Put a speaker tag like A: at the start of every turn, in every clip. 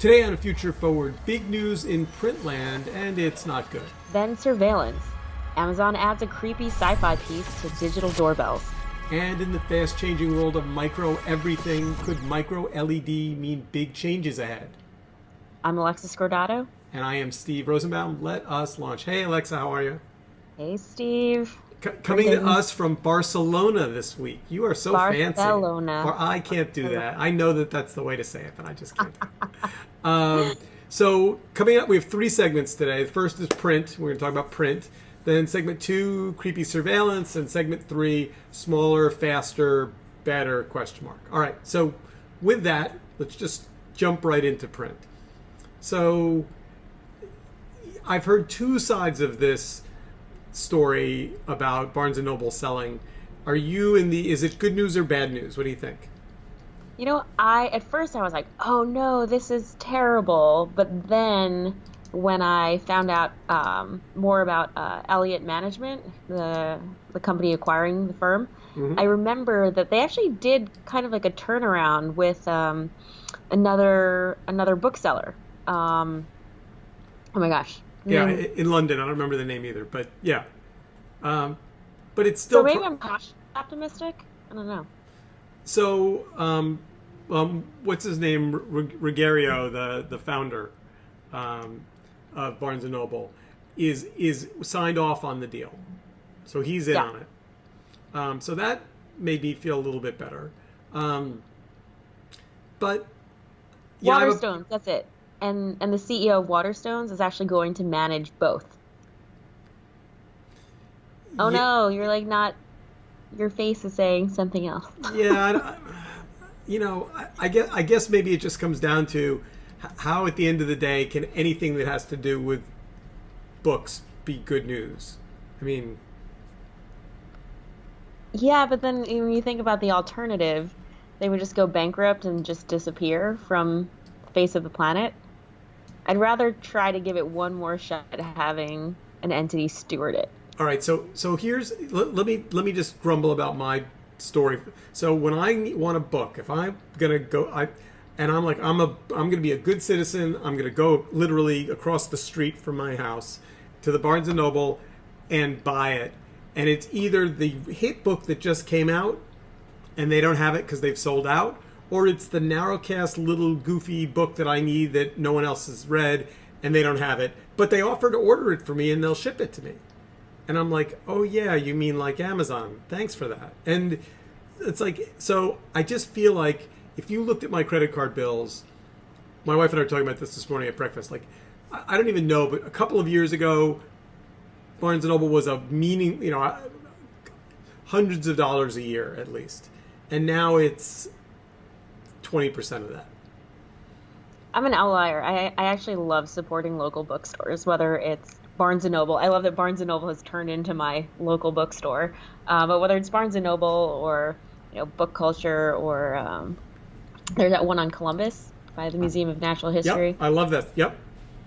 A: Today on Future Forward, big news in print land, and it's not good.
B: Then surveillance. Amazon adds a creepy sci-fi piece to digital doorbells.
A: And in the fast-changing world of micro everything, could micro LED mean big changes ahead?
B: I'm Alexis Scordato.
A: And I am Steve Rosenbaum. Let us launch. Hey, Alexa, how are you?
B: Hey, Steve.
A: Coming to us from Barcelona this week. You are so
B: Barcelona.
A: fancy. I can't do that. I know that that's the way to say it, but I just can't do it. So coming up, we have 3 segments today. The first is print. We're going to talk about print. Then segment 2, creepy surveillance. And segment 3, smaller, faster, better, ? All right, so with that, let's just jump right into print. So I've heard 2 sides of this story about Barnes & Noble selling. Are you is it good news or bad news? What do you think?
B: You know, at first I was like, oh no, this is terrible. But then when I found out more about Elliott Management, the company acquiring the firm, I remember that they actually did kind of like a turnaround with another bookseller. Oh my gosh.
A: Yeah, in London. I don't remember the name either, but yeah. But it's still...
B: So maybe I'm cautiously optimistic? I don't know.
A: So, what's his name? Ruggiero, the founder of Barnes & Noble, is signed off on the deal. So he's in on it. So that made me feel a little bit better. But... Yeah,
B: Waterstones, that's it. And the CEO of Waterstones is actually going to manage both. Oh no, you're like not. Your face is saying something else.
A: Yeah, I guess maybe it just comes down to how, at the end of the day, can anything that has to do with books be good news? I mean,
B: yeah, but then when you think about the alternative, they would just go bankrupt and just disappear from the face of the planet. I'd rather try to give it one more shot at having an entity steward it.
A: All right, so here's let me just grumble about my story. So when I want a book, if I'm gonna go, I'm gonna be a good citizen. I'm gonna go literally across the street from my house to the Barnes and Noble and buy it. And it's either the hit book that just came out and they don't have it because they've sold out, or it's the narrowcast little goofy book that I need that no one else has read and they don't have it. But they offer to order it for me and they'll ship it to me. And I'm like, oh yeah, you mean like Amazon. Thanks for that. And it's like, so I just feel like if you looked at my credit card bills, my wife and I were talking about this morning at breakfast, like, I don't even know, but a couple of years ago, Barnes & Noble was hundreds of dollars a year at least. And now it's 20% of that.
B: I'm an outlier. I actually love supporting local bookstores, whether it's Barnes & Noble. I love that Barnes & Noble has turned into my local bookstore. But whether it's Barnes & Noble or Book Culture or there's that one on Columbus by the Museum of Natural History.
A: Yep, I love that. Yep.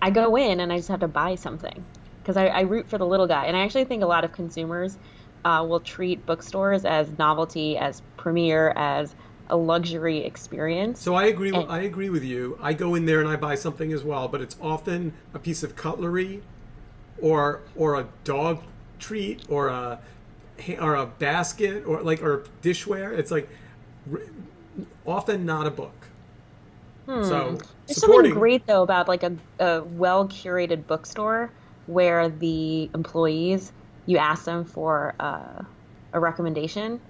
B: I go in and I just have to buy something because I root for the little guy. And I actually think a lot of consumers will treat bookstores as novelty, as premier, as a luxury experience.
A: So I agree. I agree with you. I go in there and I buy something as well, but it's often a piece of cutlery, or a dog treat, or a basket, or dishware. It's like often not a book. So
B: there's something great though about like a well curated bookstore where the employees, you ask them for a recommendation.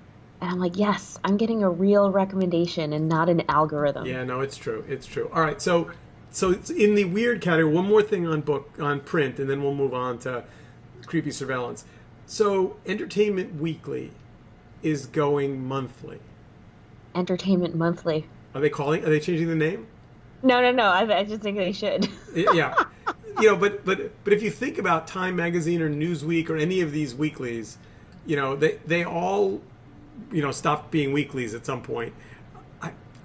B: And I'm like, yes, I'm getting a real recommendation and not an algorithm.
A: Yeah, no, it's true. It's true. All right, so it's in the weird category. One more thing on print, and then we'll move on to creepy surveillance. So Entertainment Weekly is going monthly.
B: Entertainment Monthly.
A: Are they changing the name?
B: No. I just think they should.
A: Yeah. But if you think about Time Magazine or Newsweek or any of these weeklies, they all stopped being weeklies at some point.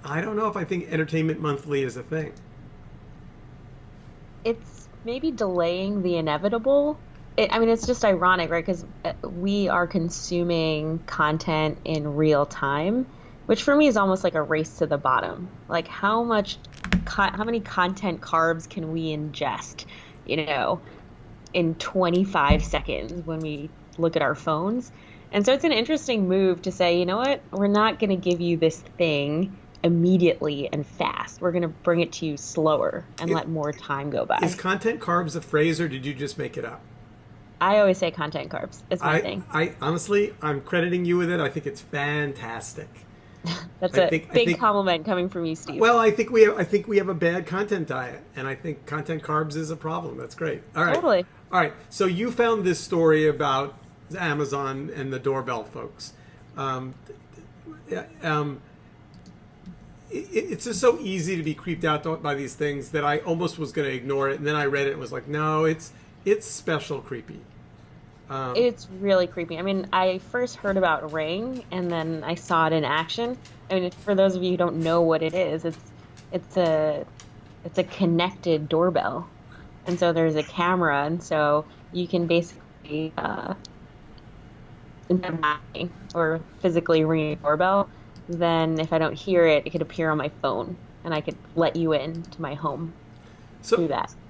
A: I don't know if I think Entertainment Monthly is a thing.
B: It's maybe delaying the inevitable. It's just ironic, right? Because we are consuming content in real time, which for me is almost like a race to the bottom. Like, how much how many content carbs can we ingest, you know, in 25 seconds when we look at our phones? And so it's an interesting move to say, you know what, we're not going to give you this thing immediately and fast. We're going to bring it to you slower and let more time go
A: Is
B: by.
A: content carbs a phrase, or did you just make it up?
B: I always say content carbs. It's my thing.
A: I honestly, I'm crediting you with it. I think it's fantastic.
B: That's
A: I
B: a
A: think, I
B: big
A: think,
B: compliment coming from you, Steve.
A: well, I think we have a bad content diet, and I think content carbs is a problem. That's great. All right.
B: Totally.
A: All right. So you found this story about Amazon and the doorbell folks. Um, yeah, it's just so easy to be creeped out by these things that I almost was going to ignore it, and then I read it and was like, no, it's special creepy.
B: It's really creepy. I mean, I first heard about Ring and then I saw it in action. I mean, for those of you who don't know what it is, it's a connected doorbell. And so there's a camera, and so you can basically instead of knocking or physically ringing a doorbell, then if I don't hear it, it could appear on my phone and I could let you in to my home through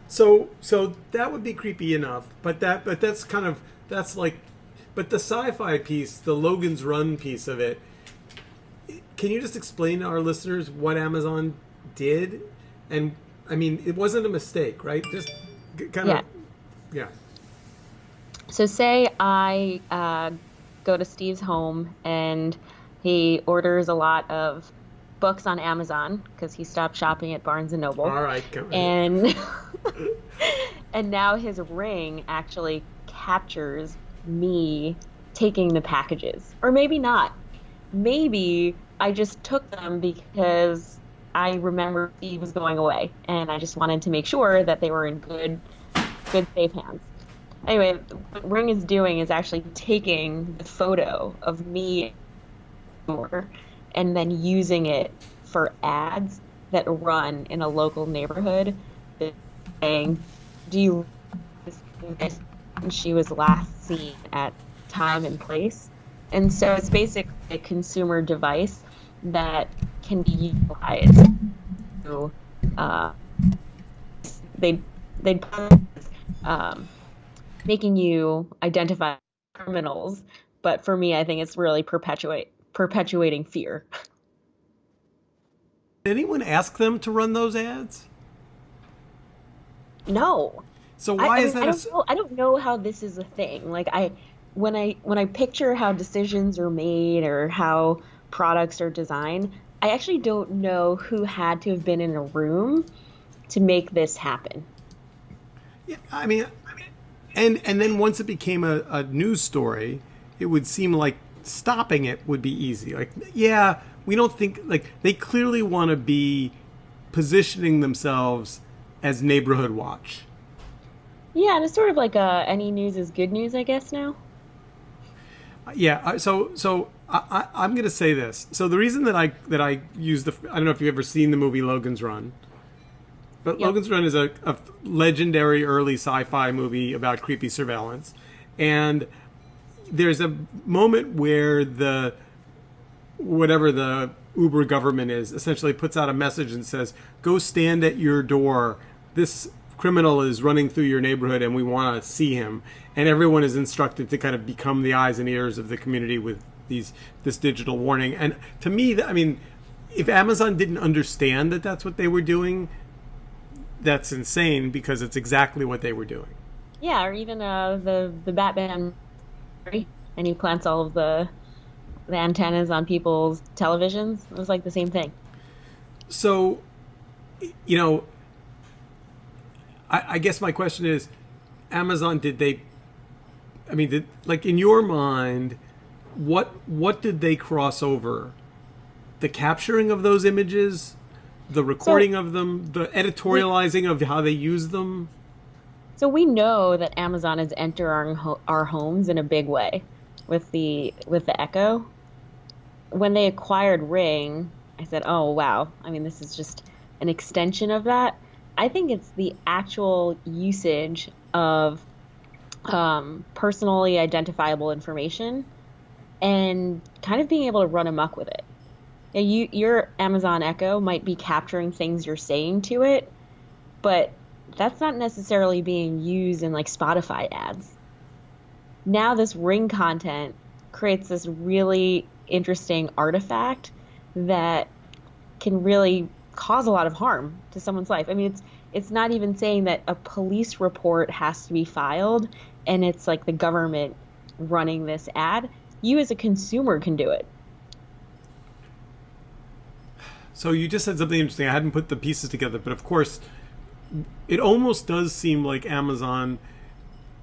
A: So
B: that.
A: so that would be creepy enough, but that's kind of that's like, but the sci-fi piece, the Logan's Run piece of it. Can you just explain to our listeners what Amazon did? And I mean, it wasn't a mistake, right? Just kind
B: Yeah.
A: of, yeah.
B: So say I go to Steve's home and he orders a lot of books on Amazon because he stopped shopping at Barnes and Noble.
A: All right, come on.
B: And and now his Ring actually captures me taking the packages. Or maybe not. Maybe I just took them because I remember Steve was going away and I just wanted to make sure that they were in good safe hands. Anyway, what Ring is doing is actually taking the photo of me and then using it for ads that run in a local neighborhood saying, do you this? And she was last seen at time and place. And so it's basically a consumer device that can be utilized. So they'd making you identify criminals, but for me, I think it's really perpetuating fear.
A: Did anyone ask them to run those ads?
B: No,
A: So
B: I,
A: why
B: I
A: is
B: mean, I
A: that
B: don't know. I don't know how this is a thing. Like when I picture how decisions are made or how products are designed, I actually don't know who had to have been in a room to make this happen.
A: Yeah, I mean, and then once it became a news story, it would seem like stopping it would be easy. Like, yeah, we don't think, like, they clearly want to be positioning themselves as neighborhood watch.
B: Yeah, and it's sort of like any news is good news, I guess now.
A: Yeah. I'm going to say this. So the reason that I use I don't know if you've ever seen the movie Logan's Run, but
B: Yep.
A: Logan's Run is a legendary early sci-fi movie about creepy surveillance, and there's a moment where whatever the Uber government is essentially puts out a message and says, "Go stand at your door. This criminal is running through your neighborhood and we want to see him." And everyone is instructed to kind of become the eyes and ears of the community with this digital warning. And to me, I mean, if Amazon didn't understand that that's what they were doing, that's insane, because it's exactly what they were doing.
B: Yeah, or even the Batman, and he plants all of the antennas on people's televisions. It was like the same thing.
A: So, you know, I guess my question is, Amazon, like, in your mind, what did they cross over? The capturing of those images, the recording of them, the editorializing of how they use them?
B: So we know that Amazon is entering our homes in a big way with the Echo. When they acquired Ring, I said, "Oh wow! I mean, this is just an extension of that." I think it's the actual usage of personally identifiable information and kind of being able to run amok with it. Yeah, your Amazon Echo might be capturing things you're saying to it, but that's not necessarily being used in like Spotify ads. Now this ring content creates this really interesting artifact that can really cause a lot of harm to someone's life. I mean, it's not even saying that a police report has to be filed and it's like the government running this ad. You as a consumer can do it.
A: So you just said something interesting. I hadn't put the pieces together, but of course, it almost does seem like Amazon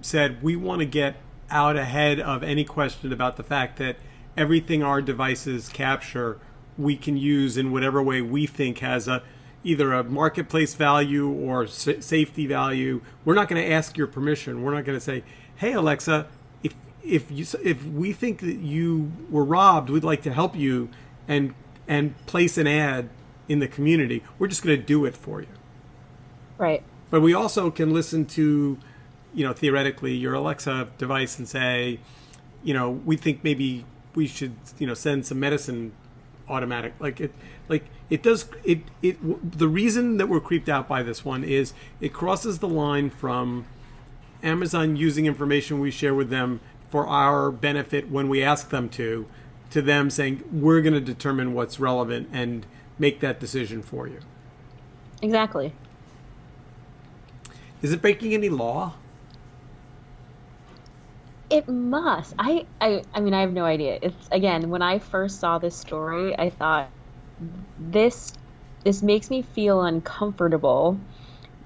A: said we want to get out ahead of any question about the fact that everything our devices capture we can use in whatever way we think has a either a marketplace value or safety value. We're not going to ask your permission. We're not going to say, "Hey Alexa, if we think that you were robbed, we'd like to help you and place an ad in the community. We're just going to do it for you."
B: Right.
A: But we also can listen to, theoretically, your Alexa device and say, we think maybe we should, send some medicine automatic. It does. The reason that we're creeped out by this one is it crosses the line from Amazon using information we share with them for our benefit when we ask them to them saying we're going to determine what's relevant and make that decision for you.
B: Exactly.
A: Is it breaking any law?
B: It must. I mean, I have no idea. It's again, when I first saw this story, I thought this this makes me feel uncomfortable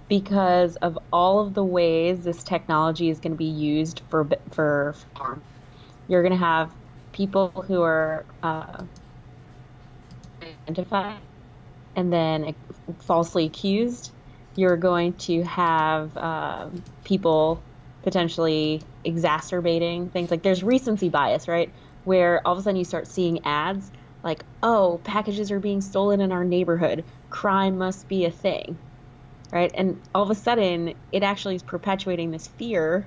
B: because of all of the ways this technology is going to be used for harm. You're going to have people who are identified and then falsely accused. You're going to have people potentially exacerbating things. Like there's recency bias, right? Where all of a sudden you start seeing ads like, oh, packages are being stolen in our neighborhood. Crime must be a thing, right? And all of a sudden it actually is perpetuating this fear,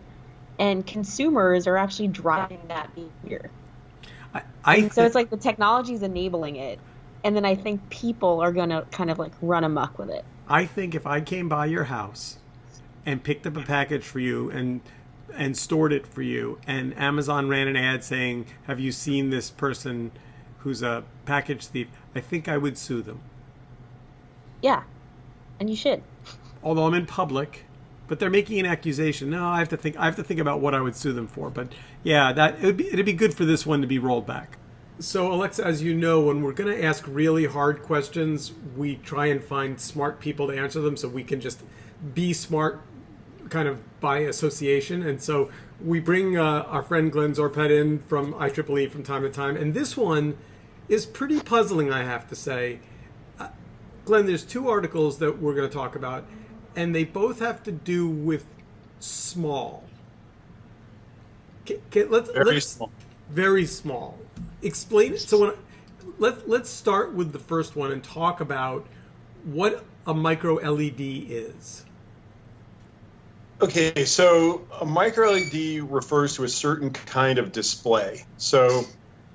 B: and consumers are actually driving that behavior. So it's like the technology is enabling it. And then I think people are going to kind of like run amok with it.
A: I think if I came by your house and picked up a package for you and stored it for you, and Amazon ran an ad saying, "Have you seen this person who's a package thief?" I think I would sue them.
B: Yeah, and you should.
A: Although I'm in public, but they're making an accusation. No, I have to think. I have to think about what I would sue them for. But yeah, it'd be good for this one to be rolled back. So, Alexa, as you know, when we're going to ask really hard questions, we try and find smart people to answer them so we can just be smart kind of by association. And so we bring our friend Glenn Zorpet in from IEEE from time to time. And this one is pretty puzzling, I have to say. Glenn, there's two articles that we're going to talk about, and they both have to do with small. Let's
C: Small.
A: Very small. Explain it. So let's start with the first one and talk about what a micro LED is.
C: Okay, so a micro LED refers to a certain kind of display. So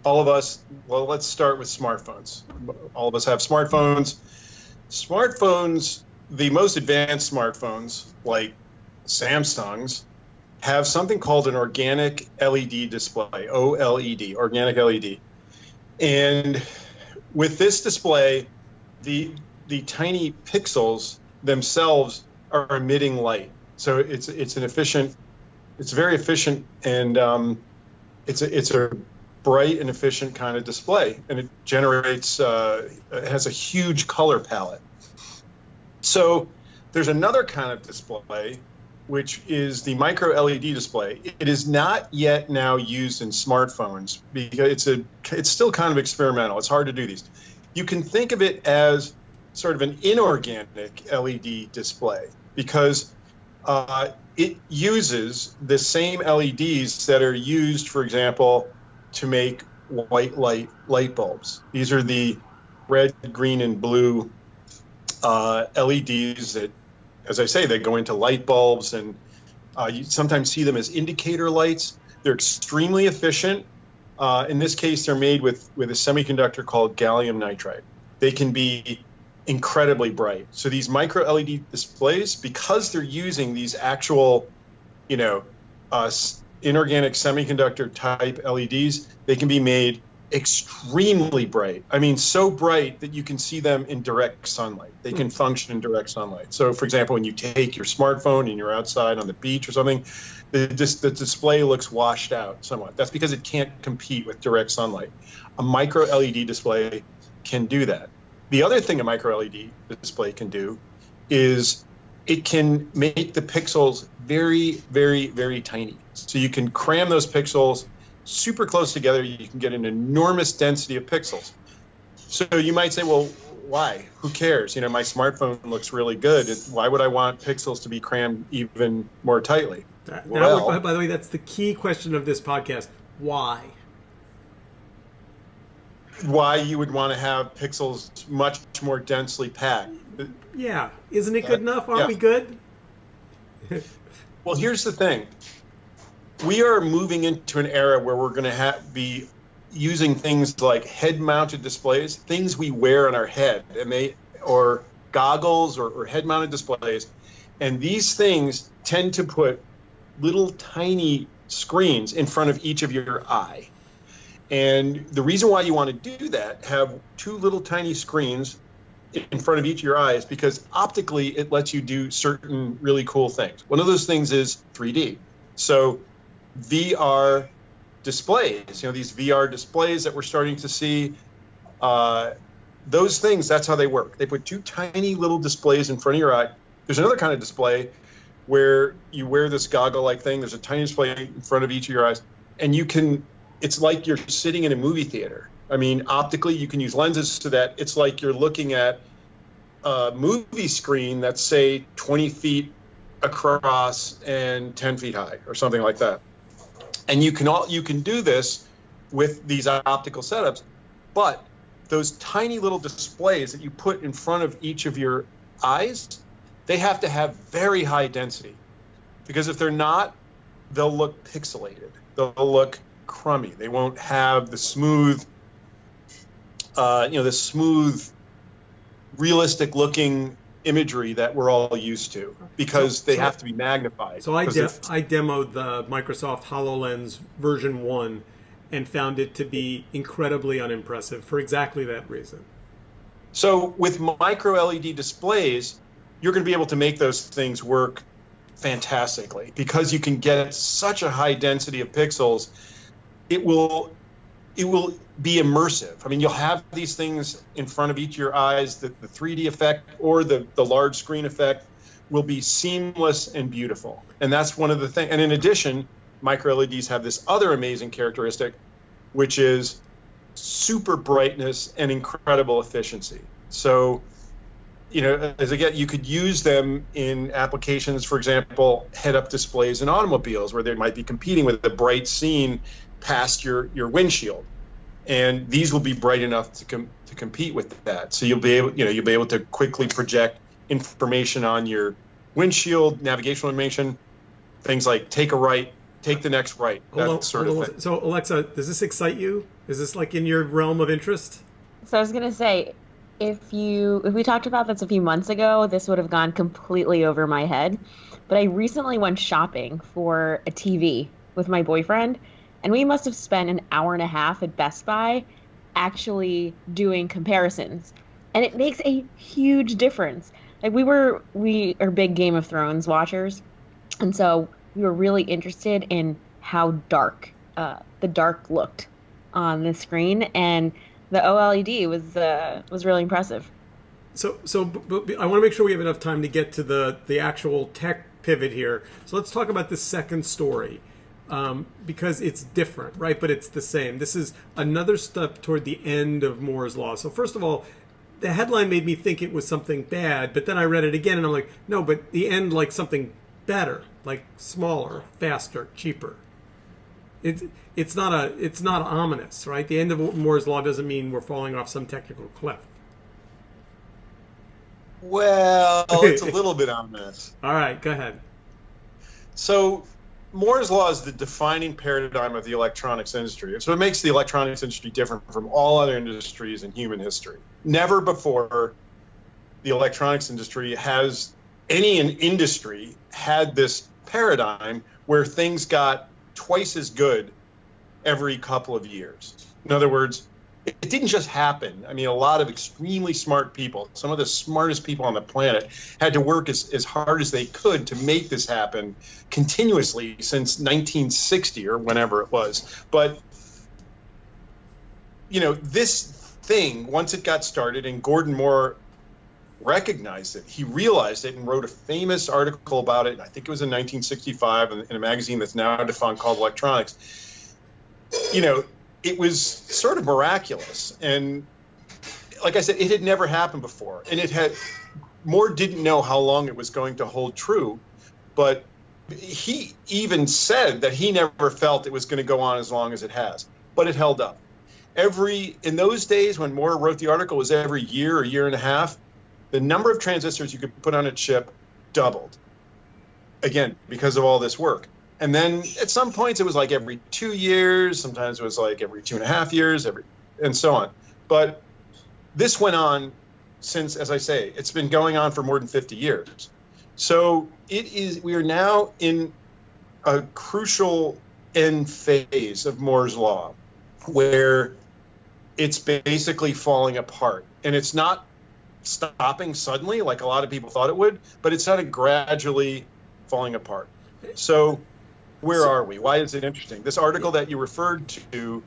C: all of us, well, let's start with smartphones. All of us have smartphones. Smartphones, the most advanced smartphones, like Samsung's, have something called an organic LED display, OLED, organic LED. And with this display, the tiny pixels themselves are emitting light. So it's very efficient, and it's a bright and efficient kind of display, and it generates it has a huge color palette. So there's another kind of display, which is the micro LED display. It is not yet now used in smartphones because it's still kind of experimental. It's hard to do these. You can think of it as sort of an inorganic LED display because it uses the same LEDs that are used, for example, to make white light bulbs. These are the red, green, and blue LEDs that, as I say, they go into light bulbs, and you sometimes see them as indicator lights. They're extremely efficient, In this case, they're made with a semiconductor called gallium nitride. They can be incredibly bright. So these micro LED displays, because they're using these actual, inorganic semiconductor type LEDs, they can be made extremely bright. I mean, so bright that you can see them in direct sunlight. They can function in direct sunlight. So, for example, when you take your smartphone and you're outside on the beach or something, the display looks washed out somewhat. That's because it can't compete with direct sunlight. A micro LED display can do that. The other thing a micro LED display can do is it can make the pixels very, very, very tiny. So you can cram those pixels super close together. You can get an enormous density of pixels. So you might say, well, why? Who cares? My smartphone looks really good. Why would I want pixels to be crammed even more tightly?
A: By the way, that's the key question of this podcast. Why?
C: Why you would want to have pixels much more densely packed.
A: Yeah. Isn't it good enough? Aren't we good?
C: Well, here's the thing. We are moving into an era where we're going to be using things like head-mounted displays, things we wear on our head, or goggles or head-mounted displays. And these things tend to put little tiny screens in front of each of your eye. And the reason why you want to do that, have two little tiny screens in front of each of your eyes, because optically it lets you do certain really cool things. One of those things is 3D. So VR displays, these VR displays that we're starting to see, those things, that's how they work. They put two tiny little displays in front of your eye. There's another kind of display where you wear this goggle-like thing. There's a tiny display in front of each of your eyes, and it's like you're sitting in a movie theater. I mean, optically, you can use lenses so that it's like you're looking at a movie screen that's, say, 20 feet across and 10 feet high or something like that. And you can do this with these optical setups, but those tiny little displays that you put in front of each of your eyes, they have to have very high density, because if they're not, they'll look pixelated. They'll look crummy. They won't have the smooth, realistic looking imagery that we're all used to, because they have to be magnified.
A: So I demoed the Microsoft HoloLens version 1 and found it to be incredibly unimpressive for exactly that reason.
C: So with micro LED displays, you're going to be able to make those things work fantastically, because you can get such a high density of pixels. It will be immersive. I mean, you'll have these things in front of each of your eyes. The 3D effect or the large screen effect will be seamless and beautiful. And that's one of the things. And in addition, micro LEDs have this other amazing characteristic, which is super brightness and incredible efficiency. So, as again, you could use them in applications, for example, head-up displays in automobiles, where they might be competing with a bright scene past your windshield. And these will be bright enough to compete with that. So you'll be able to quickly project information on your windshield, navigational information, things like take a right, take the next right, that sort of thing.
A: So Alexa, does this excite you? Is this like in your realm of interest?
B: So I was gonna say, if we talked about this a few months ago, this would have gone completely over my head. But I recently went shopping for a TV with my boyfriend, and we must have spent an hour and a half at Best Buy actually doing comparisons. And it makes a huge difference. Like we are big Game of Thrones watchers, and so we were really interested in how dark the dark looked on the screen, and the OLED was really impressive.
A: So I want to make sure we have enough time to get to the actual tech pivot here. So let's talk about the second story. Because it's different, right? But it's the same. This is another step toward the end of Moore's Law. So first of all, the headline made me think it was something bad, but then I read it again and I'm like, no, but the end, like something better, like smaller, faster, cheaper. It's not ominous, right? The end of Moore's Law doesn't mean we're falling off some technical cliff.
C: Well, it's a little bit ominous.
A: All right, go ahead.
C: So Moore's law is the defining paradigm of the electronics industry. So it makes the electronics industry different from all other industries in human history. Never before the electronics industry has any industry had this paradigm where things got twice as good every couple of years. In other words, it didn't just happen. I mean, a lot of extremely smart people, some of the smartest people on the planet, had to work as hard as they could to make this happen continuously since 1960 or whenever it was. But, you know, this thing, once it got started, and Gordon Moore recognized it, he realized it and wrote a famous article about it, I think it was in 1965 in a magazine that's now defunct called Electronics. You know, it was sort of miraculous. And like I said, it had never happened before. And Moore didn't know how long it was going to hold true, but he even said that he never felt it was going to go on as long as it has, but it held up. In those days when Moore wrote the article, was every year or year and a half, the number of transistors you could put on a chip doubled. Again, because of all this work. And then at some points it was like every 2 years, sometimes it was like every 2.5 years, and so on. But this went on since, as I say, it's been going on for more than 50 years. So we are now in a crucial end phase of Moore's law where it's basically falling apart. And it's not stopping suddenly like a lot of people thought it would, but it's kind of gradually falling apart. So where are we? Why is it interesting? This article that you referred to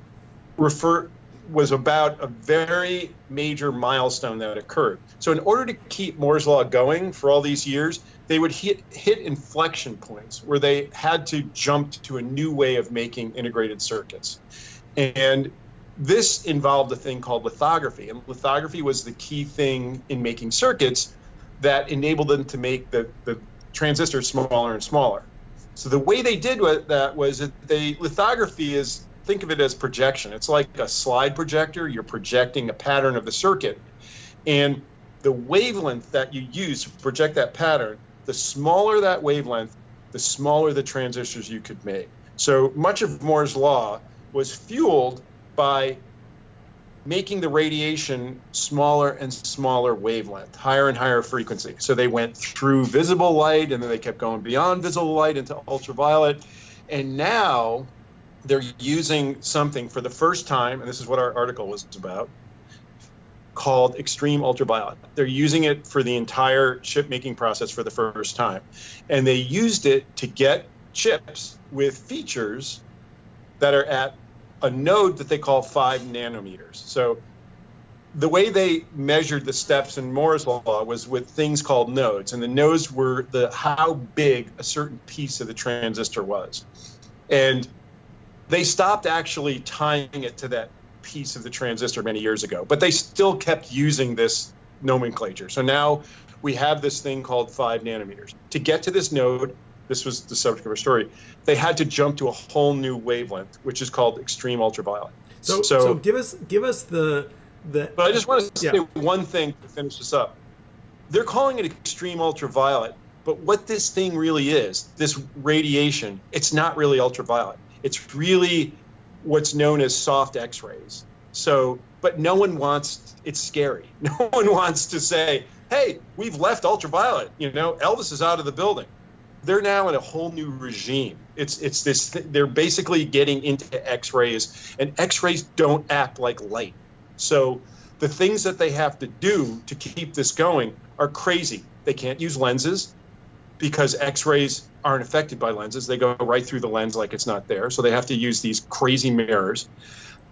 C: was about a very major milestone that occurred. So in order to keep Moore's law going for all these years, they would hit inflection points where they had to jump to a new way of making integrated circuits. And this involved a thing called lithography. And lithography was the key thing in making circuits that enabled them to make the transistors smaller and smaller. So the way they did that was that lithography is, think of it as projection. It's like a slide projector. You're projecting a pattern of the circuit. And the wavelength that you use to project that pattern, the smaller that wavelength, the smaller the transistors you could make. So much of Moore's law was fueled by making the radiation smaller and smaller wavelength, higher and higher frequency. So they went through visible light, and then they kept going beyond visible light into ultraviolet. And now they're using something for the first time, and this is what our article was about, called extreme ultraviolet. They're using it for the entire chip making process for the first time. And they used it to get chips with features that are at a node that they call 5 nanometers. So the way they measured the steps in Moore's law was with things called nodes, and the nodes were how big a certain piece of the transistor was. And they stopped actually tying it to that piece of the transistor many years ago, but they still kept using this nomenclature. So now we have this thing called 5 nanometers. To get to this node, this was the subject of our story, they had to jump to a whole new wavelength, which is called extreme ultraviolet.
A: So give us the.
C: But I just want to say one thing to finish this up. They're calling it extreme ultraviolet, but what this thing really is, this radiation, it's not really ultraviolet. It's really what's known as soft X-rays. So, but no one wants, it's scary. No one wants to say, hey, we've left ultraviolet, Elvis is out of the building. They're now in a whole new regime. It's this, they're basically getting into X-rays, and X-rays don't act like light. So the things that they have to do to keep this going are crazy. They can't use lenses because X-rays aren't affected by lenses. They go right through the lens like it's not there. So they have to use these crazy mirrors.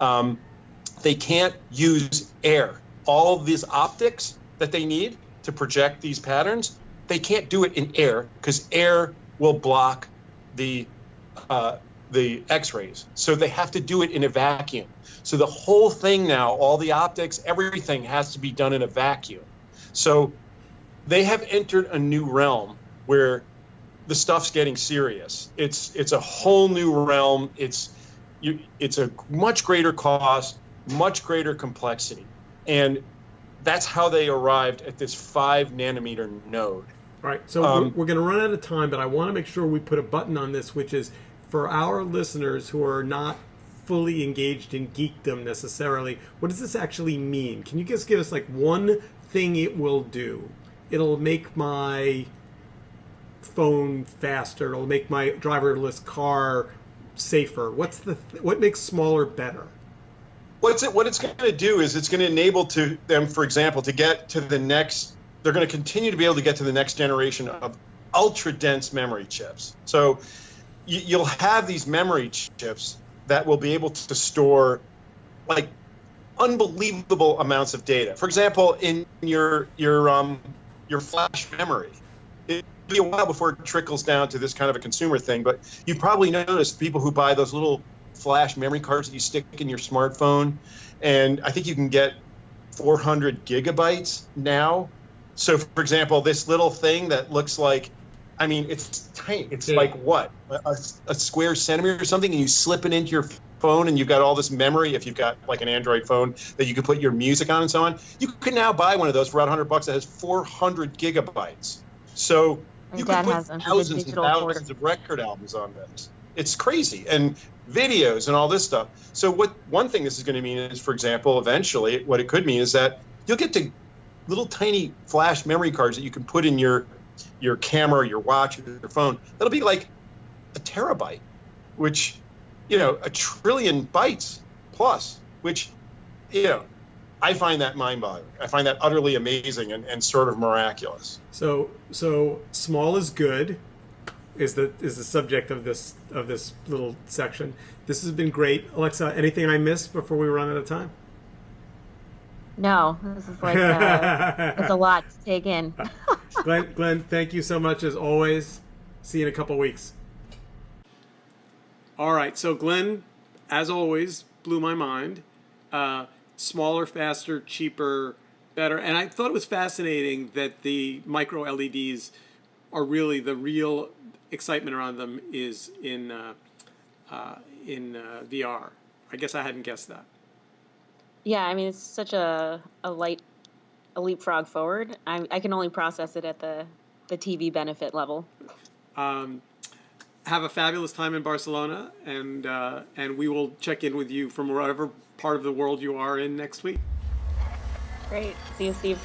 C: They can't use air. All of these optics that they need to project these patterns, they can't do it in air because air will block the X-rays. So they have to do it in a vacuum. So the whole thing now, all the optics, everything has to be done in a vacuum. So they have entered a new realm where the stuff's getting serious. It's a whole new realm. It's a much greater cost, much greater complexity. And that's how they arrived at this 5 nanometer node.
A: All right, so we're going to run out of time, but I want to make sure we put a button on this, which is for our listeners who are not fully engaged in geekdom necessarily. What does this actually mean? Can you just give us like one thing it will do? It'll make my phone faster. It'll make my driverless car safer. What makes smaller better?
C: What it's going to do is it's going to enable them, for example, to get to the next. They're going to continue to be able to get to the next generation of ultra dense memory chips. So you'll have these memory chips that will be able to store like unbelievable amounts of data. For example, in your flash memory, it'll be a while before it trickles down to this kind of a consumer thing. But you probably noticed people who buy those little flash memory cards that you stick in your smartphone, and I think you can get 400 gigabytes now. So, for example, this little thing that looks like, I mean, it's tiny. It's like what, a square centimeter or something, and you slip it into your phone, and you've got all this memory. If you've got like an Android phone that you can put your music on and so on, you can now buy one of those for around $100 that has 400 gigabytes. So you can put thousands and thousands of record albums on this. It's crazy, and videos and all this stuff. So one thing this is going to mean is, for example, eventually what it could mean is that you'll get to little tiny flash memory cards that you can put in your camera, your watch, or your phone. That'll be like a terabyte, which, a trillion bytes plus, which, I find that mind-boggling. I find that utterly amazing and sort of miraculous.
A: So small is good is the subject of this little section. This has been great. Alexa, anything I missed before we run out of time?
B: No, this is like it's a lot to take in.
A: Glenn, thank you so much as always. See you in a couple weeks. All right, so Glenn, as always, blew my mind. Smaller, faster, cheaper, better. And I thought it was fascinating that the micro LEDs are really the real excitement around them is in VR. I guess I hadn't guessed that.
B: Yeah, I mean, it's such a leapfrog forward. I can only process it at the TV benefit level.
A: Have a fabulous time in Barcelona, and we will check in with you from whatever part of the world you are in next week.
B: Great. See you, Steve.